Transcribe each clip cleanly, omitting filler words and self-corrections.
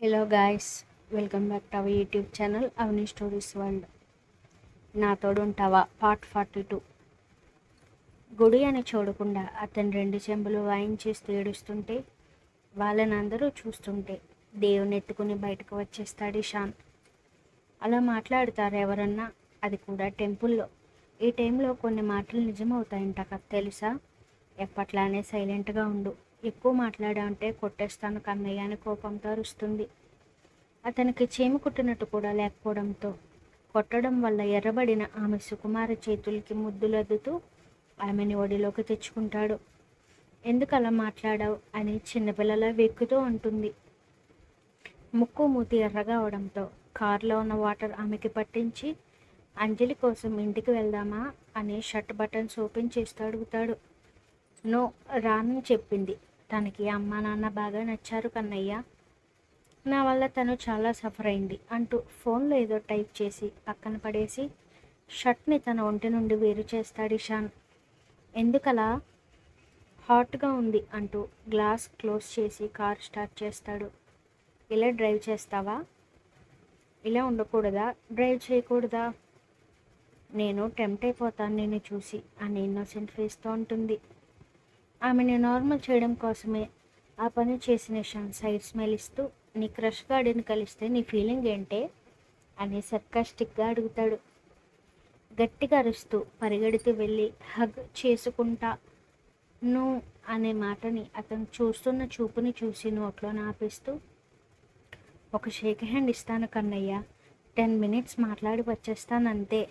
Hello guys, welcome back to our YouTube channel Avani stories world. నా తోడుంటావా part 42. గుడి అని చూడకుండా అతను 2 చెంబులు వాయించేస్తూ ఏడుస్తుంటే వాళ్ళని అందరూ చూస్తుంటే దేవుని ఎత్తుకుని బయటకు వచ్చేస్తాడు ఇషాన్. అలా మాట్లాడుతారు ఎవరన్నా, అది కూడా టెంపుల్లో. ఈ టైంలో కొన్ని మాటలు నిజమవుతాయంట కదా తెలుసా. ఎప్పట్లానే సైలెంట్గా ఉండు, ఎక్కువ మాట్లాడామంటే కొట్టేస్తాను కన్నయ్య అని కోపంతో అరుస్తుంది. అతనికి చీమ కుట్టినట్టు కూడా లేకపోవడంతో కొట్టడం వల్ల ఎర్రబడిన ఆమె సుకుమార చేతులకి ముద్దులద్దుతూ ఆమెని ఒడిలోకి తెచ్చుకుంటాడు. ఎందుకు అలా మాట్లాడావు అని చిన్నపిల్లల వెక్కుతూ ఉంటుంది. ముక్కు మూతి ఎర్రగా అవడంతో కారులో ఉన్న వాటర్ ఆమెకి పట్టించి అంజలి కోసం ఇంటికి వెళ్దామా అని షర్ట్ బటన్స్ ఓపెన్ చేస్తూ అడుగుతాడు. నో, రానని చెప్పింది. తనకి అమ్మా నాన్న బాగా నచ్చారు కన్నయ్య, నా వల్ల తను చాలా సఫర్ అయింది అంటూ ఫోన్లో ఏదో టైప్ చేసి పక్కన పడేసి షర్ట్ని తన ఒంటి నుండి వేరు చేస్తాడు ఇషాన్. ఎందుకలా హాట్గా ఉంది అంటూ గ్లాస్ క్లోజ్ చేసి కార్ స్టార్ట్ చేస్తాడు. ఇలా డ్రైవ్ చేస్తావా? ఇలా ఉండకూడదా? డ్రైవ్ చేయకూడదా? నేను టెంప్ట్ అయిపోతాను నిన్ను చూసి అని ఇన్నోసెంట్ ఫేస్తో ఉంటుంది. ఆమెని నార్మల్ చేయడం కోసమే ఆ పని చేసిన ఇషాన్ సైడ్ స్మైల్ ఇస్తూ, నీ క్రష్ గార్డెన్ కలిస్తే నీ ఫీలింగ్ ఏంటే అని సర్కాస్టిక్గా అడుగుతాడు. గట్టిగా అరుస్తూ పరిగెడుతూ వెళ్ళి హగ్ చేసుకుంటా నో అనే మాటని అతను చూస్తున్న చూపుని చూసి నోట్లో నాపిస్తూ, ఒక షేక్ హ్యాండ్ ఇస్తాను కన్నయ్య, 10 minutes మాట్లాడి వచ్చేస్తానంతే.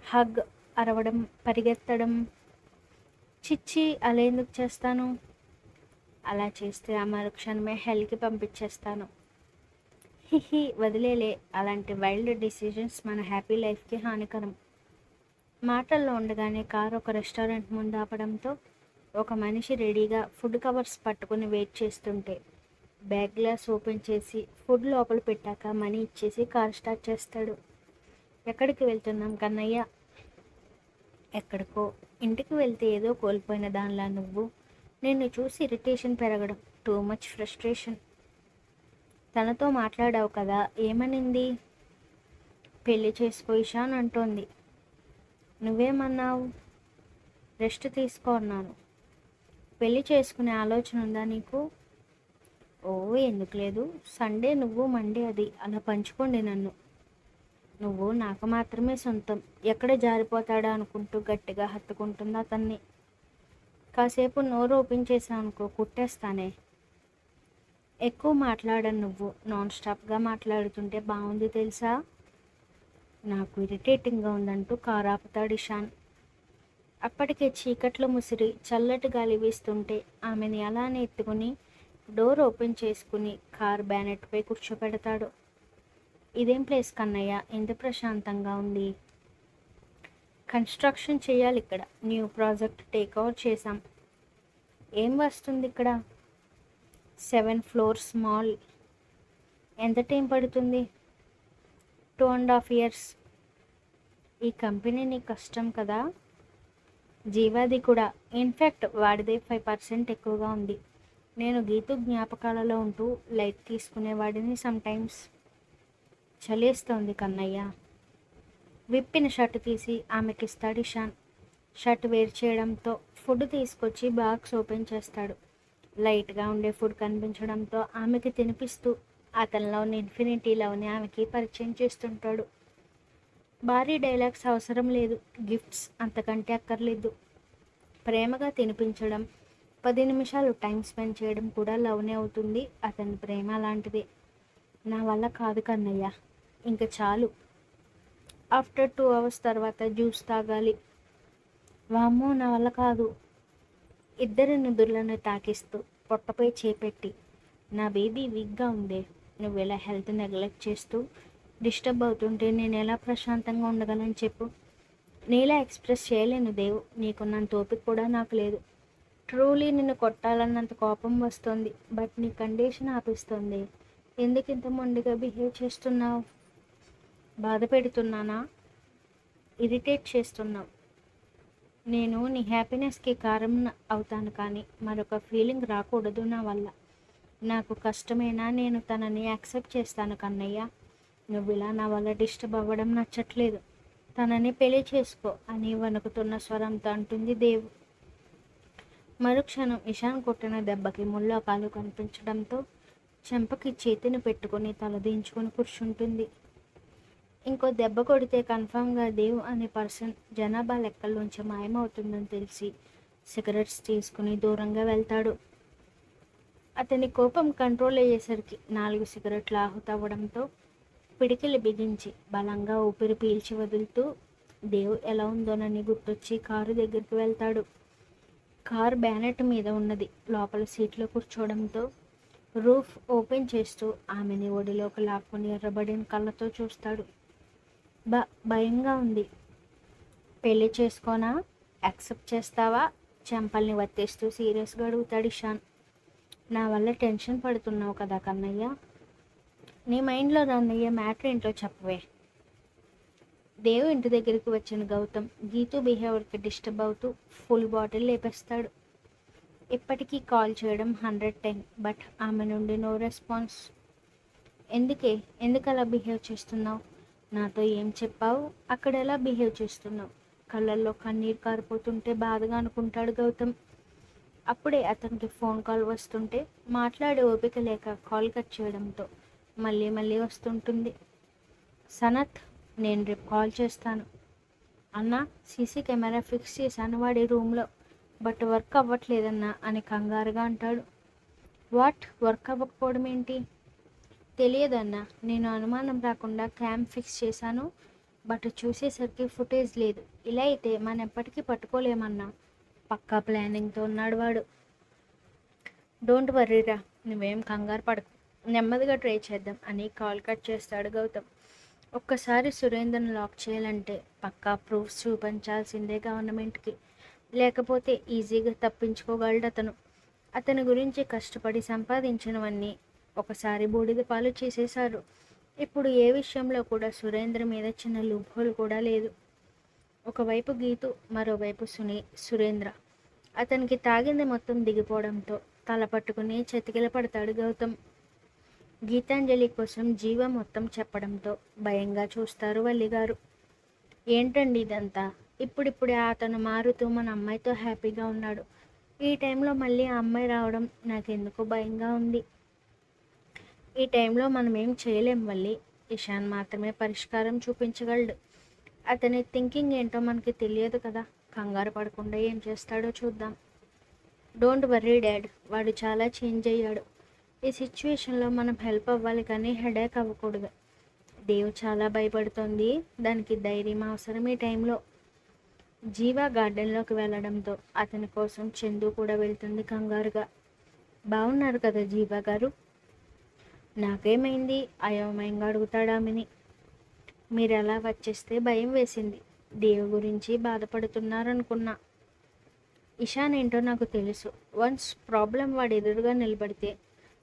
హగ్, అరవడం, పరిగెత్తడం, చిచ్చి అలా ఎందుకు చేస్తాను? అలా చేస్తే ఆ మరుక్షణమే హెల్కి పంపించేస్తాను. హిహి వదిలేలే, అలాంటి వైల్డ్ డిసిజన్స్ మన హ్యాపీ లైఫ్కి హానికరం. మాటల్లో ఉండగానే కారు ఒక రెస్టారెంట్ ముందు ఆపడంతో ఒక మనిషి రెడీగా ఫుడ్ కవర్స్ పట్టుకుని వెయిట్ చేస్తుంటే బ్యాగ్ గ్లాస్ ఓపెన్ చేసి ఫుడ్ లోపల పెట్టాక మనీ ఇచ్చేసి కార్ స్టార్ట్ చేస్తాడు. ఎక్కడికి వెళ్తున్నాం కన్నయ్య? ఎక్కడికో. ఇంటికి వెళ్తే ఏదో కోల్పోయిన దానిలా నువ్వు. నిన్ను చూసి ఇరిటేషన్ పెరగడం, టూ మచ్ ఫ్రస్ట్రేషన్. తనతో మాట్లాడావు కదా, ఏమనింది? పెళ్లి చేసుకో ఇషాన్ అంటోంది. నువ్వేమన్నావు? రెస్ట్ తీసుకో అన్నాను. పెళ్లి చేసుకునే ఆలోచన ఉందా నీకు? ఓ ఎందుకు లేదు, సండే నువ్వు, మండే అది, అలా పంచుకోండి నన్ను. నువ్వు నాకు మాత్రమే సొంతం, ఎక్కడ జారిపోతాడా అనుకుంటూ గట్టిగా హత్తుకుంటుంది అతన్ని. కాసేపు నోరు ఓపెన్ చేసావు అనుకో, కుట్టేస్తానే. ఎక్కువ మాట్లాడను, నువ్వు నాన్ స్టాప్గా మాట్లాడుతుంటే బాగుంది తెలుసా. నాకు ఇరిటేటింగ్గా ఉందంటూ కారు ఆపుతాడు ఇషాన్. అప్పటికే చీకట్లో ముసిరి చల్లటి గాలి వీస్తుంటే ఆమెని అలానే ఎత్తుకుని డోర్ ఓపెన్ చేసుకుని కార్ బ్యానెట్పై కూర్చోపెడతాడు. ఇదేం ప్లేస్ కన్నయ్య, ఎంత ప్రశాంతంగా ఉంది. కన్స్ట్రక్షన్ చేయాలి ఇక్కడ, న్యూ ప్రాజెక్ట్ టేక్ ఓవర్ చేశాం. ఏం వస్తుంది ఇక్కడ? 7 floors మాల్. ఎంత టైం పడుతుంది? 2.5 years. ఈ కంపెనీ నీకు కష్టం కదా. జీవాది కూడా, ఇన్ఫ్యాక్ట్ వాడిదే 5% ఎక్కువగా ఉంది. నేను గీతు జ్ఞాపకాలలో ఉంటూ లైట్ తీసుకునేవాడిని సమ్టైమ్స్. చలేస్తోంది కన్నయ్య. విప్పిన షర్ట్ తీసి ఆమెకిస్తాడు ఇషాన్. షర్ట్ వేరు చేయడంతో ఫుడ్ తీసుకొచ్చి బాక్స్ ఓపెన్ చేస్తాడు. లైట్గా ఉండే ఫుడ్ కనిపించడంతో ఆమెకి తినిపిస్తూ అతనిలోని ఇన్ఫినిటీ లవ్ని ఆమెకి పరిచయం చేస్తుంటాడు. భారీ డైలాగ్స్ అవసరం లేదు, గిఫ్ట్స్ అంతకంటే అక్కర్లేదు. ప్రేమగా తినిపించడం, 10 నిమిషాలు టైం స్పెండ్ చేయడం కూడా లవ్నే అవుతుంది. అతని ప్రేమ అలాంటిదే. నా వల్ల కాదు కన్నయ్య, ఇంక చాలు. ఆఫ్టర్ 2 hours తర్వాత జ్యూస్ తాగాలి. వామ్మో, నా వల్ల కాదు. ఇద్దరి నుదుర్లను తాకిస్తూ పొట్టపై చేపెట్టి, నా బేబీ వీక్గా ఉందే, నువ్వు ఇలా హెల్త్ నెగ్లెక్ట్ చేస్తూ డిస్టర్బ్ అవుతుంటే నేను ఎలా ప్రశాంతంగా ఉండగలను చెప్పు. నీలా ఎక్స్ప్రెస్ చేయలేను దేవ్, నీకున్నంత ఓపిక కూడా నాకు లేదు. ట్రూలీ నిన్ను కొట్టాలన్నంత కోపం వస్తుంది, బట్ నీ కండిషన్ ఆపిస్తుంది. ఎందుకు ఇంత మొండిగా బిహేవ్ చేస్తున్నావు? బాధ పెడుతున్నానా? ఇరిటేట్ చేస్తున్నావు. నేను నీ హ్యాపీనెస్కి కారణం అవుతాను, కానీ మరొక ఫీలింగ్ రాకూడదు నా వల్ల. నాకు కష్టమైనా నేను తనని యాక్సెప్ట్ చేస్తాను కన్నయ్య. నువ్వు ఇలా నా వల్ల డిస్టర్బ్ అవ్వడం నచ్చట్లేదు. తనని పెళ్లి చేసుకో అని వణుకుతున్న స్వరంతో అంటుంది దేవు. మరుక్షణం ఇషాన్ కొట్టిన దెబ్బకి ముళ్ళకాలు కనిపించడంతో చెంపకి చేతిని పెట్టుకుని తలదించుకొని కూర్చుంటుంది. ఇంకో దెబ్బ కొడితే కన్ఫామ్గా దేవ్ అనే పర్సన్ జనాభా లెక్కల్లోంచి మాయమవుతుందని తెలిసి సిగరెట్స్ తీసుకుని దూరంగా వెళ్తాడు. అతని కోపం కంట్రోల్ అయ్యేసరికి 4 సిగరెట్లు ఆహుతవ్వడంతో పిడికిలి బిగించి బలంగా ఊపిరి పీల్చి వదులుతూ దేవ్ ఎలా ఉందోనని గుర్తొచ్చి కారు దగ్గరికి వెళ్తాడు. కారు బ్యానెట్ మీద ఉన్నది. లోపల సీట్లో కూర్చోవడంతో రూఫ్ ఓపెన్ చేస్తూ ఆమెని ఒడిలోకి లాక్కుని ఎర్రబడిన కళ్ళతో చూస్తాడు. భయంగా ఉంది. పెళ్లి చేసుకోనా? యాక్సెప్ట్ చేస్తావా? చెంపల్ని వత్తేస్తూ సీరియస్గా అడుగుతాడు ఇషాన్. నా వల్ల టెన్షన్ పడుతున్నావు కదా కన్నయ్య. నీ మైండ్లో రన్నయ్య మ్యాటర్ ఏంటో చెప్పవే. దేవు ఇంటి దగ్గరికి వచ్చిన గౌతమ్ గీతూ బిహేవియర్కి డిస్టర్బ్ అవుతూ ఫుల్ బాటిల్ లేపేస్తాడు. ఇప్పటికీ కాల్ చేయడం 100 టైమ్, బట్ ఆమె నుండి నో రెస్పాన్స్. ఎందుకు అలా బిహేవ్ చేస్తున్నావు? నాతో ఏం చెప్పావు? అక్కడ ఎలా బిహేవ్ చేస్తున్నావు? కళ్ళల్లో కన్నీరు కారిపోతుంటే బాధగా అనుకుంటాడు గౌతమ్. అప్పుడే అతనికి ఫోన్ కాల్ వస్తుంటే మాట్లాడే ఓపిక లేక కాల్ కట్ చేయడంతో మళ్ళీ వస్తుంటుంది. సనత్, నేను రేపు కాల్ చేస్తాను అన్నా. సీసీ కెమెరా ఫిక్స్ చేశాను వాడి రూమ్లో, బట్ వర్క్ అవ్వట్లేదన్నా అని కంగారుగా అంటాడు. వాట్, వర్క్ అవ్వకపోవడం ఏంటి? తెలియదన్నా. నేను అనుమానం రాకుండా క్యామ్ ఫిక్స్ చేశాను, బట్ చూసేసరికి ఫుటేజ్ లేదు. ఇలా అయితే మనం ఎప్పటికీ పట్టుకోలేమన్నా. పక్కా ప్లానింగ్తో ఉన్నాడు వాడు. డోంట్ వర్రీరా, నువ్వేం కంగారు పడకు, నెమ్మదిగా ట్రై చేద్దాం అని కాల్ కట్ చేస్తాడు గౌతమ్. ఒక్కసారి సురేంద్రను లాక్ చేయాలంటే పక్కా ప్రూఫ్స్ చూపించాల్సిందే గవర్నమెంట్కి, లేకపోతే ఈజీగా తప్పించుకోగలడు అతను. అతని గురించి కష్టపడి సంపాదించినవన్నీ ఒకసారి బూడిద పాలు చేసేశారు. ఇప్పుడు ఏ విషయంలో కూడా సురేంద్ర మీద చిన్న లూప్హోల్ కూడా లేదు. ఒకవైపు గీతు, మరోవైపు సురేంద్ర. అతనికి తాగింది మొత్తం దిగిపోవడంతో తల పట్టుకుని చతికిల పడతాడు గౌతమ్. గీతాంజలి కోసం జీవ మొత్తం చెప్పడంతో భయంగా చూస్తారు వల్లిగారు. ఏంటండి ఇదంతా? ఇప్పుడిప్పుడే అతను మారుతూ మన అమ్మాయితో హ్యాపీగా ఉన్నాడు. ఈ టైంలో మళ్ళీ ఆ అమ్మాయి రావడం నాకెందుకో భయంగా ఉంది. ఈ టైంలో మనం ఏం చేయలేం వల్లి. ఇషాన్ మాత్రమే పరిష్కారం చూపించగలడు. అతని థింకింగ్ ఏంటో మనకి తెలియదు కదా. కంగారు పడకుండా ఏం చేస్తాడో చూద్దాం. డోంట్ వర్రీ డాడ్, వాడు చాలా చేంజ్ అయ్యాడు. ఈ సిచ్యువేషన్లో మనం హెల్ప్ అవ్వాలి కానీ హెడేక్ అవ్వకూడదు. దేవ్ చాలా భయపడుతోంది, దానికి ధైర్యం అవసరం ఈ టైంలో. జీవా గార్డెన్లోకి వెళ్ళడంతో అతని కోసం చందు కూడా వెళ్తుంది కంగారుగా. బాగున్నారు కదా జీవా గారు? నాకేమైంది? అయోమయంగా అడుగుతాడు ఆమెని. మీరు ఎలా వచ్చేస్తే భయం వేసింది. దేవు గురించి బాధపడుతున్నారనుకున్నా. ఇషాన్ ఏంటో నాకు తెలుసు. వన్స్ ప్రాబ్లం వాడి ఎదురుగా నిలబడితే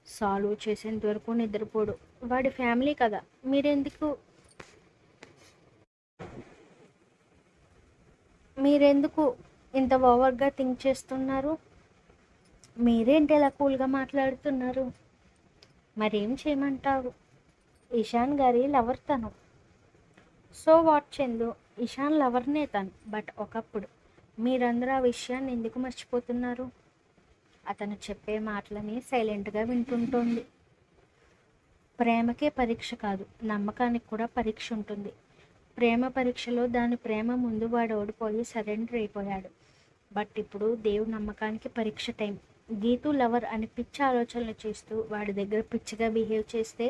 సాల్వ్ చేసేంత వరకు నిద్రపోడు. వాడి ఫ్యామిలీ కదా. మీరెందుకు ఇంత ఓవర్గా థింక్ చేస్తున్నారు? మీరేంటి ఎలా కూల్గా మాట్లాడుతున్నారు? మరేం చేయమంటావు? ఇషాన్ గారి లవర్ తను. సో వాట్ చందు, ఇషాన్ లవర్నే తను. బట్ ఒకప్పుడు. మీరందరూ ఆ విషయాన్ని ఎందుకు మర్చిపోతున్నారు? అతను చెప్పే మాటలని సైలెంట్గా వింటుంటోంది. ప్రేమకే పరీక్ష కాదు, నమ్మకానికి కూడా పరీక్ష ఉంటుంది. ప్రేమ పరీక్షలో దాని ప్రేమ ముందు వాడు ఓడిపోయి సరెండర్ అయిపోయాడు. బట్ ఇప్పుడు దేవు నమ్మకానికి పరీక్ష టైం. గీతు లవర్ అని పిచ్చి ఆలోచనలు చేస్తూ వాడి దగ్గర పిచ్చిగా బిహేవ్ చేస్తే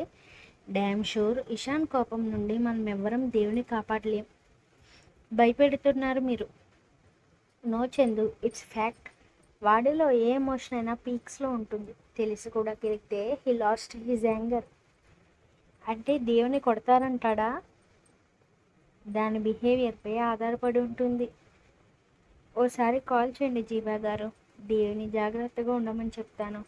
డ్యామ్ షూర్ ఇషాన్ కోపం నుండి మనం ఎవ్వరం దేవుని కాపాడలేం. భయపెడుతున్నారు మీరు. No Chandu, it's fact. వాడిలో ఏ ఎమోషన్ అయినా పీక్స్లో ఉంటుంది. తెలిసి కూడా కిరికితే హీ లాస్ట్ హిజ్ యాంగర్. అంటే దేవుని కొడతారంటాడా? దాని బిహేవియర్పై ఆధారపడి ఉంటుంది. ఓసారి కాల్ చేయండి జీవా గారు, దేవుని జాగ్రత్తగా ఉండమని చెప్తాను.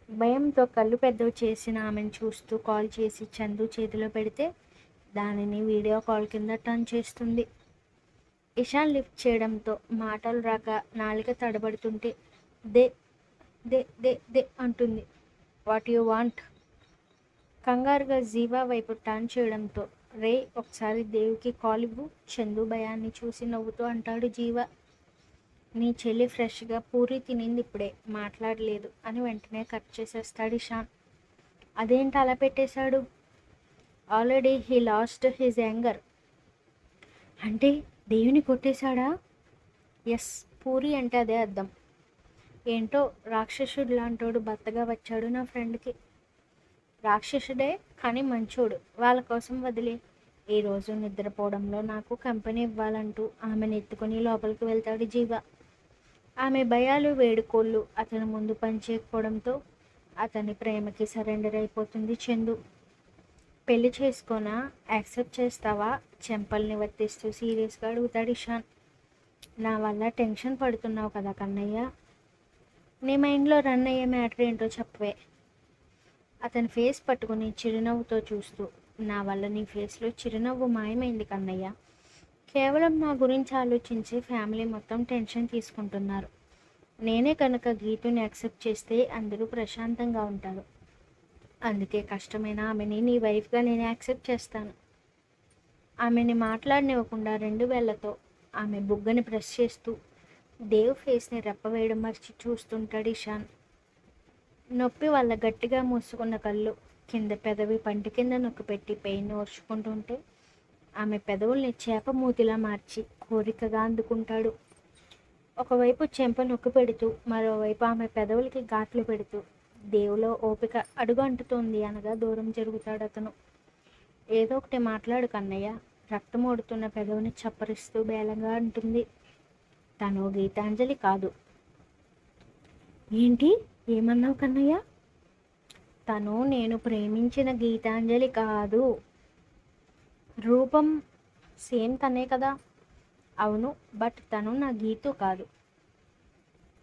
భయంతో కళ్ళు పెద్దవి చేసిన ఆమెను చూస్తూ కాల్ చేసి చందు చేతిలో పెడితే దానిని వీడియో కాల్ కింద టర్న్ చేస్తుంది. ఇషాన్ లిఫ్ట్ చేయడంతో మాటలు రాక నాలుక తడబడుతుంటే దే దే దే దే అంటుంది. What you want? కంగారుగా జీవా వైపు టర్న్ చేయడంతో రే ఒకసారి దేవ్కి కాల్ ఇవ్వు, చందు భయాన్ని చూసి నవ్వుతూ అంటాడు జీవా. నీ చెల్లి ఫ్రెష్గా పూరి తినింది ఇప్పుడే, మాట్లాడలేదు అని వెంటనే కట్ చేసేస్తాడు ఇషాన్. అదేంటి అలా పెట్టేశాడు? Already he lost his anger. అంటే దేవిని కొట్టేశాడా? ఎస్, పూరి అంటే అదే అర్థం. ఏంటో రాక్షసుడు లాంటోడు భర్తగా వచ్చాడు నా ఫ్రెండ్కి. రాక్షసుడే కానీ మంచోడు, వాళ్ళ కోసం వదిలే. ఈరోజు నిద్రపోవడంలో నాకు కంపెనీ ఇవ్వాలంటూ ఆమెను ఎత్తుకొని లోపలికి వెళ్తాడు జీవ. ఆమె భయాలు వేడుకోళ్ళు అతని ముందు పనిచేయకపోవడంతో అతని ప్రేమకి సరెండర్ అయిపోతుంది చందు. పెళ్లి చేసుకోనా, యాక్సెప్ట్ చేస్తావా? చెంపల్ని వత్తిస్తూ సీరియస్గా అడుగుతాడు ఇషాన్. నా వల్ల టెన్షన్ పడుతున్నావు కదా కన్నయ్య, నీ మైండ్లో రన్ అయ్యే మ్యాటర్ ఏంటో చెప్పవే. అతని ఫేస్ పట్టుకుని చిరునవ్వుతో చూస్తూ, నా వల్ల నీ ఫేస్లో చిరునవ్వు మాయమైంది కన్నయ్య. కేవలం నా గురించి ఆలోచించి ఫ్యామిలీ మొత్తం టెన్షన్ తీసుకుంటున్నారు. నేనే కనుక గీతుని యాక్సెప్ట్ చేస్తే అందరూ ప్రశాంతంగా ఉంటారు. అందుకే కష్టమైన ఆమెని నీ వైఫ్గా నేను యాక్సెప్ట్ చేస్తాను. ఆమెని మాట్లాడనివ్వకుండా 2 వేళ్లతో ఆమె బుగ్గని ప్రెస్ చేస్తూ దేవ్ ఫేస్ని రెప్పవేయడం మర్చి చూస్తుంటాడు ఇషాన్. నొప్పి వల్ల గట్టిగా మూసుకున్న కళ్ళు కింద పెదవి పంటి కింద నొక్కిపెట్టి పెయిన్ ఓర్చుకుంటుంటే ఆమె పెదవుల్ని చేప మూతిలా మార్చి కోరికగా అందుకుంటాడు. ఒకవైపు చెంప నొక్కి పెడుతూ మరోవైపు ఆమె పెదవులకి ఘాట్లు పెడుతూ దేవులో ఓపిక అడుగు అంటుతోంది అనగా దూరం జరుగుతాడు అతను. ఏదో ఒకటి మాట్లాడు కన్నయ్య, రక్తమోడుతున్న పెదవిని చప్పరిస్తూ బేలంగా అంటుంది. తను గీతాంజలి కాదు. ఏంటి, ఏమన్నావు కన్నయ్య? తను నేను ప్రేమించిన గీతాంజలి కాదు. రూపం సేమ్ తనే కదా? అవును, బట్ తను నా గీతు కాదు.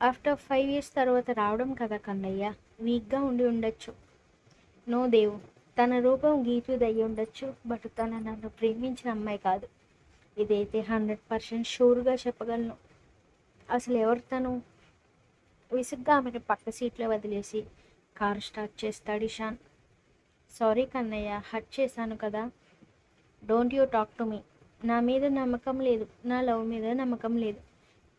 ఆఫ్టర్ 5 years తర్వాత రావడం కదా కన్నయ్య, వీక్గా ఉండి ఉండొచ్చు. నో దేవ్, తన రూపం గీతుది అయ్యి ఉండొచ్చు, బట్ తన నన్ను ప్రేమించిన అమ్మాయి కాదు. ఇదైతే 100% షూర్గా చెప్పగలను. అసలు ఎవరు తను? విసుగ్గా ఆమెను పక్క సీట్లో వదిలేసి కారు స్టార్ట్ చేస్తాడు ఇషాన్. సారీ కన్నయ్య, హర్ట్ చేశాను కదా. Don't you talk to me. నా మీద నమ్మకం లేదు, నా లవ్ మీద నమ్మకం లేదు.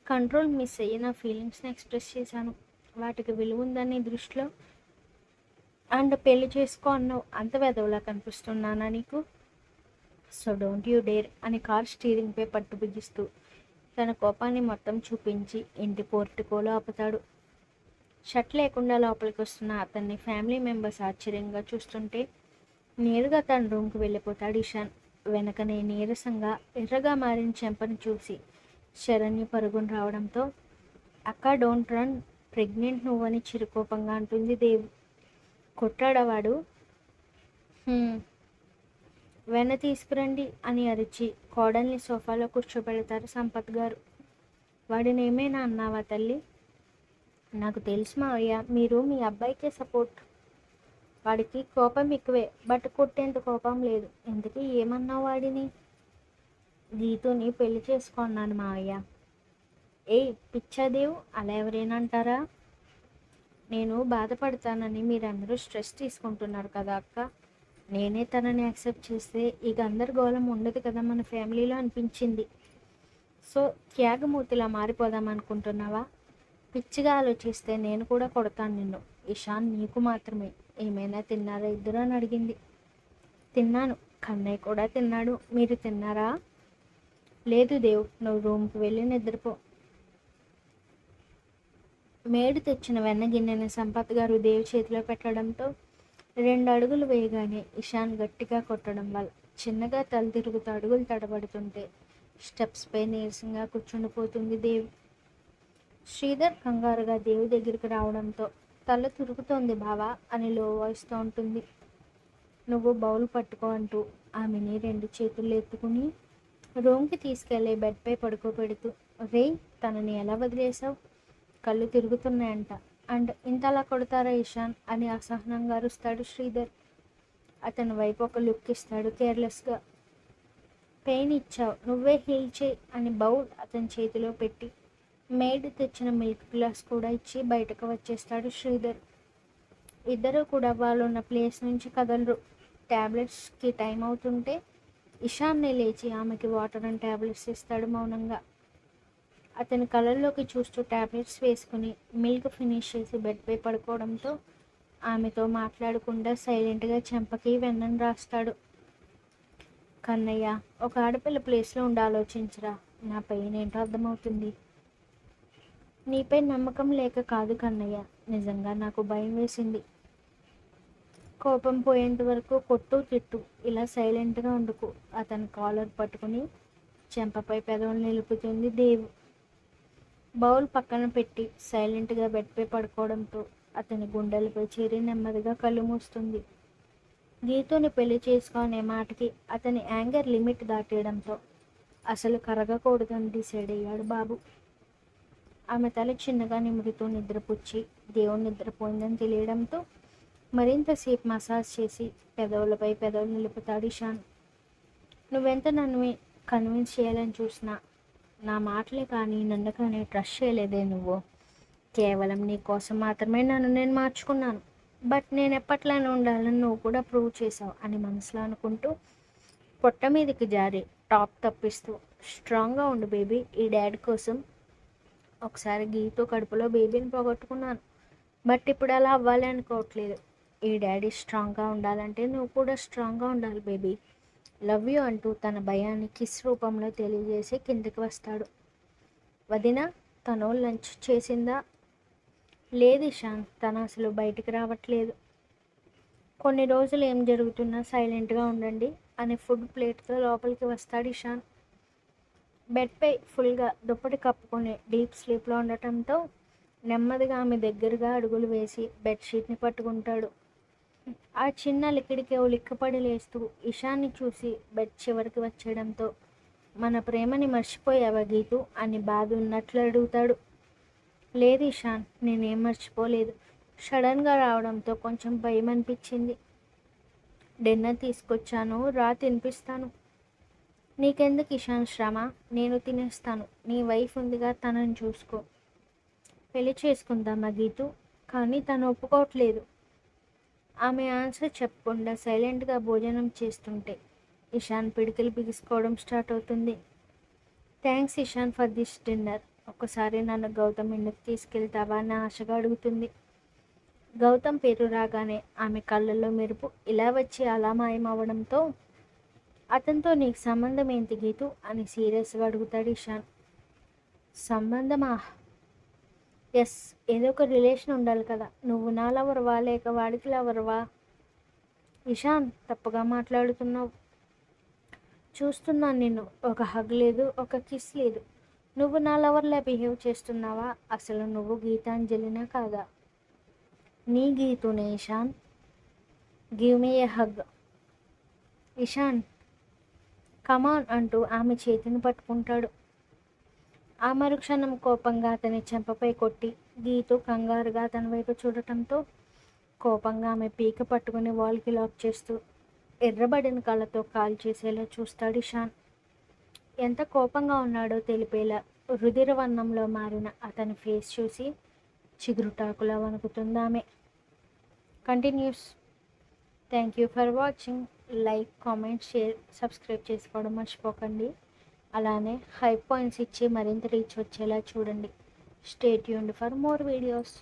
కంట్రోల్ మిస్ అయ్యి నా ఫీలింగ్స్ని ఎక్స్ప్రెస్ చేశాను. వాటికి విలువ ఉందని దృష్టిలో అండ్ పెళ్లి చేసుకో అన్నావు. అంత వెదవలా కనిపిస్తున్నానా నీకు? సో డోంట్ యూ డేర్ అని కార్ స్టీరింగ్పై పట్టు బిగిస్తూ తన కోపాన్ని మొత్తం చూపించి ఇంటి పోర్టికోలో ఆపుతాడు. షర్ట్ లేకుండా లోపలికి వస్తున్న అతన్ని ఫ్యామిలీ మెంబర్స్ ఆశ్చర్యంగా చూస్తుంటే నేరుగా తన రూమ్కి వెళ్ళిపోతాడు ఇషాన్. వెనకనే నీరసంగా ఎర్రగా మారిన చెంపను చూసి శరణ్య పరుగుని రావడంతో అక్క డోంట్ రన్, ప్రెగ్నెంట్ నువ్వని చిరుకోపంగా అంటుంది దేవ్. కొట్టాడవాడు? వెన్న తీసుకురండి అని అరిచి కోడల్ని సోఫాలో కూర్చోబెడతారు సంపత్ గారు. వాడిని ఏమైనా అన్నావా తల్లి? నాకు తెలుసు మావయ్య, మీరు మీ అబ్బాయికే సపోర్ట్. వాడికి కోపం ఎక్కువే, బట్ కొట్టేంత కోపం లేదు. ఇంతకీ ఏమన్నావు వాడిని? గీతుని పెళ్లి చేసుకున్నాను మావయ్య. పిచ్చాదేవ్, అలా ఎవరైనా అంటారా? నేను బాధపడతానని మీరందరూ స్ట్రెస్ తీసుకుంటున్నారు కదా అక్క. నేనే తనని యాక్సెప్ట్ చేస్తే ఈ గందరగోళం ఉండదు కదా మన ఫ్యామిలీలో అనిపించింది. సో త్యాగమూర్తిలా మారిపోదాం అనుకుంటున్నావా? పిచ్చిగా ఆలోచిస్తే నేను కూడా కొడతాను నిన్ను. ఇషాన్ నీకు మాత్రమే. ఏమైనా తిన్నారా ఇద్దరు అని అడిగింది. తిన్నాను, కన్నయ్య కూడా తిన్నాడు. మీరు తిన్నారా? లేదు దేవ్, నువ్వు రూమ్కి వెళ్ళి నిద్రపో. మేడు తెచ్చిన వెన్న గిన్నెని సంపత్ గారు దేవ్ చేతిలో పెట్టడంతో 2 అడుగులు వేయగానే ఇషాన్ గట్టిగా కొట్టడం వల్ల చిన్నగా తల తిరుగుతూ అడుగులు తడబడుతుంటే స్టెప్స్పై నీరసంగా కూర్చుండిపోతుంది దేవ్. శ్రీధర్ కంగారుగా దేవి దగ్గరికి రావడంతో తల తిరుగుతోంది బావా అని లో వాయిస్తో ఉంటుంది. నువ్వు బౌల్ పట్టుకో అంటూ ఆమెని 2 చేతుల్లో ఎత్తుకుని రూమ్కి తీసుకెళ్ళి బెడ్పై పడుకోబెడుతూ, రే తనని ఎలా వదిలేసావు? కళ్ళు తిరుగుతున్నాయంట. అండ్ ఇంతలా కొడతారా ఇషాన్ అని అసహనంగా అరుస్తాడు శ్రీధర్. అతని వైపు ఒక లుక్ ఇస్తాడు కేర్లెస్గా. పెయిన్ ఇచ్చావు, నువ్వే హీల్ చేయి అని బౌల్ అతని చేతిలో పెట్టి మేడ్ తెచ్చిన మిల్క్ గ్లాస్ కూడా ఇచ్చి బయటకు వచ్చేస్తాడు శ్రీధర్. ఇద్దరు కూడా వాళ్ళు ఉన్న ప్లేస్ నుంచి కదలరు. ట్యాబ్లెట్స్కి టైం అవుతుంటే ఇషాన్నే లేచి ఆమెకి వాటర్ అండ్ ట్యాబ్లెట్స్ ఇస్తాడు మౌనంగా. అతని కళ్ళల్లోకి చూస్తూ ట్యాబ్లెట్స్ వేసుకుని మిల్క్ ఫినిష్ చేసి బెడ్పై పడుకోవడంతో ఆమెతో మాట్లాడకుండా సైలెంట్గా చెంపకి వెన్నను రాస్తాడు. కన్నయ్య, ఒక ఆడపిల్ల ప్లేస్లో ఉండి ఆలోచించరా. నా పెయిన్ ఏంటో అర్థమవుతుంది. నీపై నమ్మకం లేక కాదు కన్నయ్య, నిజంగా నాకు భయం వేసింది. కోపం పోయేంత వరకు కొట్టు తిట్టు, ఇలా సైలెంట్గా ఉండుకు. అతని కాలర్ పట్టుకుని చెంపపై పెదవులు నిలుపుతుంది దేవు. బౌల్ పక్కన పెట్టి సైలెంట్గా బెడ్పై పడుకోవడంతో అతని గుండెలపై చేరి నెమ్మదిగా కళ్ళు మూస్తుంది. గీతుని పెళ్లి చేసుకునే మాటకి అతని యాంగర్ లిమిట్ దాటేయడంతో అసలు కరగకూడదని డిసైడ్ అయ్యాడు బాబు. ఆమె తల చిన్నగా నిమురుతూ నిద్రపుచ్చి దేవుని నిద్రపోయిందని తెలియడంతో మరింతసేపు మసాజ్ చేసి పెదవులపై పెదవులు నిలుపుతాడు ఇషాన్. నువ్వెంత నన్ను కన్విన్స్ చేయాలని చూసినా నా మాటలే కానీ నన్ను కానీ ట్రస్ట్ చేయలేదే నువ్వు. కేవలం నీ కోసం మాత్రమే నన్ను నేను మార్చుకున్నాను. బట్ నేను ఎప్పట్లానే ఉండాలని నువ్వు కూడా ప్రూవ్ చేసావు అని మనసులో అనుకుంటూ పొట్ట మీదకి జారి టాప్ తప్పిస్తూ స్ట్రాంగ్గా ఉండు బేబీ, ఈ డాడీ కోసం ఒకసారి గీతో కడుపులో బేబీని పోగొట్టుకున్నాను. బట్ ఇప్పుడు అలా అవ్వాలి అనుకోవట్లేదు. ఈ డాడీ స్ట్రాంగ్గా ఉండాలంటే నువ్వు కూడా స్ట్రాంగ్గా ఉండాలి బేబీ, లవ్ యూ అంటూ తన భయాన్ని కిస్ రూపంలో తెలియజేసి కిందకి వస్తాడు. వదిన, తను లంచ్ చేసిందా? లేదు ఇషాన్, తను అసలు బయటికి రావట్లేదు. కొన్ని రోజులు ఏం జరుగుతున్నా సైలెంట్గా ఉండండి అని ఫుడ్ ప్లేట్తో లోపలికి వస్తాడు ఇషాన్. బెడ్పై ఫుల్గా దుప్పటి కప్పుకొని డీప్ స్లీప్లో ఉండటంతో నెమ్మదిగా ఆమె దగ్గరగా అడుగులు వేసి బెడ్షీట్ని పట్టుకుంటాడు. ఆ చిన్న లిక్కిడికి ఉలిక్కపడి లేస్తూ ఇషాన్ని చూసి బెడ్ చివరికి వచ్చేయడంతో మన ప్రేమని మర్చిపోయావా గీతు అని బాధ ఉన్నట్లు అడుగుతాడు. లేదు ఇషాన్, నేనేం మర్చిపోలేదు. సడన్గా రావడంతో కొంచెం భయం అనిపించింది. డిన్నర్ తీసుకొచ్చాను, రా తినిపిస్తాను. నీకెందుకు ఇషాన్ శ్రమ, నేను తినేస్తాను. నీ వైఫ్ ఉందిగా, తనని చూసుకో. పెళ్లి చేసుకుందామా గీతు? కానీ తను ఒప్పుకోవట్లేదు. ఆమె ఆన్సర్ చెప్పకుండా సైలెంట్గా భోజనం చేస్తుంటే ఇషాన్ పిడికిలు బిగుసుకోవడం స్టార్ట్ అవుతుంది. Thanks Ishan for this dinner. ఒకసారి నన్ను గౌతమ్ ఇంటికి తీసుకెళ్తావా అని ఆశగా అడుగుతుంది. గౌతమ్ పేరు రాగానే ఆమె కళ్ళల్లో మెరుపు ఇలా వచ్చి అలా మాయమవడంతో అతనితో నీకు సంబంధం ఏంటి గీతు అని సీరియస్గా అడుగుతాడు ఇషాన్. సంబంధమా? ఎస్, ఏదో ఒక రిలేషన్ ఉండాలి కదా. నువ్వు నా లవర్వా లేక వాడికి లవర్వా? ఇషాన్, తప్పుగా మాట్లాడుతున్నావు. చూస్తున్నాను నిన్ను. ఒక హగ్ లేదు, ఒక కిస్ లేదు. నువ్వు నా లవర్లా బిహేవ్ చేస్తున్నావా? అసలు నువ్వు గీతాంజలినా కాదా? నీ గీతునే ఇషాన్. గివ్ మీ ఏ హగ్. ఇషాన్, కమాన్ అంటూ ఆమె చేతిని పట్టుకుంటాడు. ఆ మరుక్షణం కోపంగా అతని చెంపపై కొట్టి గీతు కంగారుగా తన వైపు చూడటంతో కోపంగా ఆమె పీక పట్టుకుని వాల్కి లాక్ చేస్తూ ఎర్రబడిన కళ్ళతో కాల్ చేసేలా చూస్తాడు ఇషాన్. ఎంత కోపంగా ఉన్నాడో తెలిపేలా రుధిరవర్ణంలో మారిన అతని ఫేస్ చూసి చిగురుటాకులా వణుకుతుంది ఆమె. Continuous. Thank you for watching. Like, comment, share, subscribe చేసుకోవడం మర్చిపోకండి. అలానే హై పాయింట్స్ ఇచ్చి మరింత రీచ్ వచ్చేలా చూడండి. Stay tuned for more videos.